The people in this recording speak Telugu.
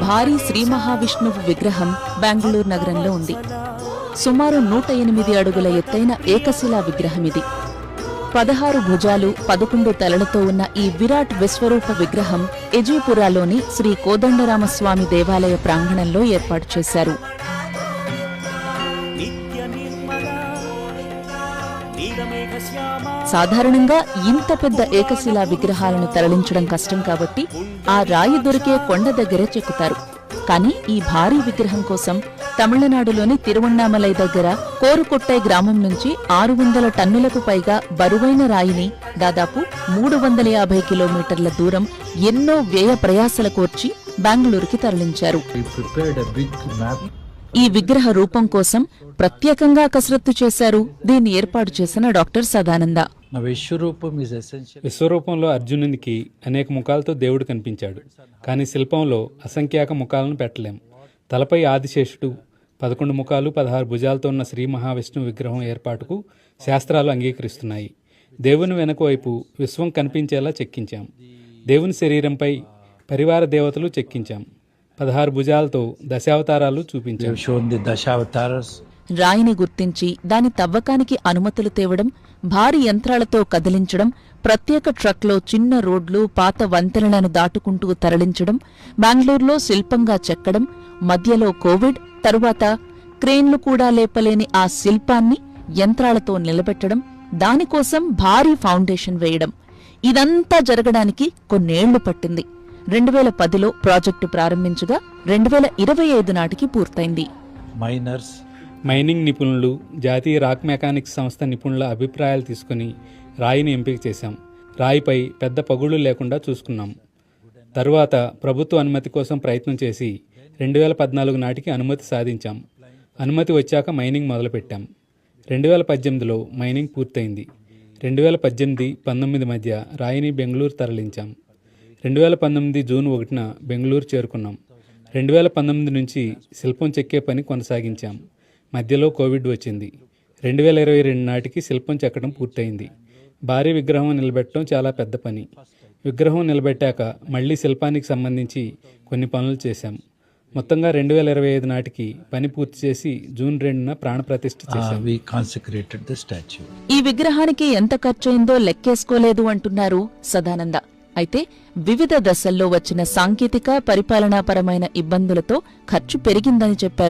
భారీ శ్రీ మహావిష్ణువు విగ్రహం బెంగళూరు నగరంలో ఉంది. సుమారు 108 అడుగుల ఎత్తైన ఏకశిలా విగ్రహమిది. 16 భుజాలు 11 తలలతో ఉన్న ఈ విరాట్ విశ్వరూప విగ్రహం ఎజీపురాలోని శ్రీ కోదండరామస్వామి దేవాలయ ప్రాంగణంలో ఏర్పాటు చేశారు. సాధారణంగా ఇంత పెద్ద ఏకశిలా విగ్రహాలను తరలించడం కష్టం కాబట్టి ఆ రాయి దొరికే కొండ దగ్గరే చెక్కుతారు. కానీ ఈ భారీ విగ్రహం కోసం తమిళనాడులోని తిరువణ్ణామలై దగ్గర కోరుకొట్టై గ్రామం నుంచి 600 టన్నులకు పైగా బరువైన రాయిని దాదాపు 350 కిలోమీటర్ల దూరం ఎన్నో వ్యయ ప్రయాసల కోర్చి బెంగళూరుకి తరలించారు. ఈ విగ్రహ రూపం కోసం ప్రత్యేకంగా కసరత్తు చేశారు దీన్ని ఏర్పాటు చేసిన డాక్టర్ సదానంద. విశ్వరూపంలో అర్జునునికి అనేక ముఖాలతో దేవుడు కనిపించాడు. కానీ శిల్పంలో అసంఖ్యాక ముఖాలను పెట్టలేం. తలపై ఆదిశేషుడు, 11 ముఖాలు 16 భుజాలతో ఉన్న శ్రీ మహావిష్ణువు విగ్రహం ఏర్పాటుకు శాస్త్రాలు అంగీకరిస్తున్నాయి. దేవుని వెనుక వైపు విశ్వం కనిపించేలా చెక్కించాం. దేవుని శరీరంపై పరివార దేవతలు చెక్కించాం. 16 భుజాలతో దశావతారాలు చూపించాం. రాయిని గుర్తించి దాని తవ్వకానికి అనుమతులు తేవడం, భారీ యంత్రాలతో కదిలించడం, ప్రత్యేక ట్రక్లో చిన్న రోడ్లు పాత వంతెనలను దాటుకుంటూ తరలించడం, బెంగళూరులో శిల్పంగా చెక్కడం, మధ్యలో కోవిడ్, తరువాత క్రేన్లు కూడా లేపలేని ఆ శిల్పాన్ని యంత్రాలతో నిలబెట్టడం, దానికోసం భారీ ఫౌండేషన్ వేయడం, ఇదంతా జరగడానికి కొన్నేళ్లు పట్టింది. 2010లో ప్రాజెక్టు ప్రారంభించగా 2025 నాటికి పూర్తయింది. మైనింగ్ నిపుణులు, జాతీయ రాక్ మెకానిక్స్ సంస్థ నిపుణుల అభిప్రాయాలు తీసుకుని రాయిని ఎంపిక చేశాం. రాయిపై పెద్ద పగుళ్లు లేకుండా చూసుకున్నాం. తరువాత ప్రభుత్వ అనుమతి కోసం ప్రయత్నం చేసి 2014 నాటికి అనుమతి సాధించాం. అనుమతి వచ్చాక మైనింగ్ మొదలుపెట్టాం. 2018లో మైనింగ్ పూర్తయింది. 2018-19 మధ్య రాయిని బెంగళూరు తరలించాం. 2019 జూన్ 1న బెంగళూరు చేరుకున్నాం. 2019 నుంచి శిల్పం చెక్కే పని కొనసాగించాం. మధ్యలో కోవిడ్ వచ్చింది. 2022 నాటికి శిల్పం చెక్కడం పూర్తయింది. భారీ విగ్రహం నిలబెట్టడం చాలా పెద్ద పని. విగ్రహం నిలబెట్టాక మళ్లీ శిల్పానికి సంబంధించి కొన్ని పనులు చేశాం. మొత్తంగా 2025 నాటికి పని పూర్తి చేసి జూన్ 2న ప్రాణప్రతిష్ఠ చేశాం. ఈ విగ్రహానికి ఎంత ఖర్చయిందో లెక్కేసుకోలేదు అంటున్నారు సదానంద. అయితే వివిధ దశల్లో వచ్చిన సాంకేతిక పరిపాలనాపరమైన ఇబ్బందులతో ఖర్చు పెరిగిందని చెప్పారు.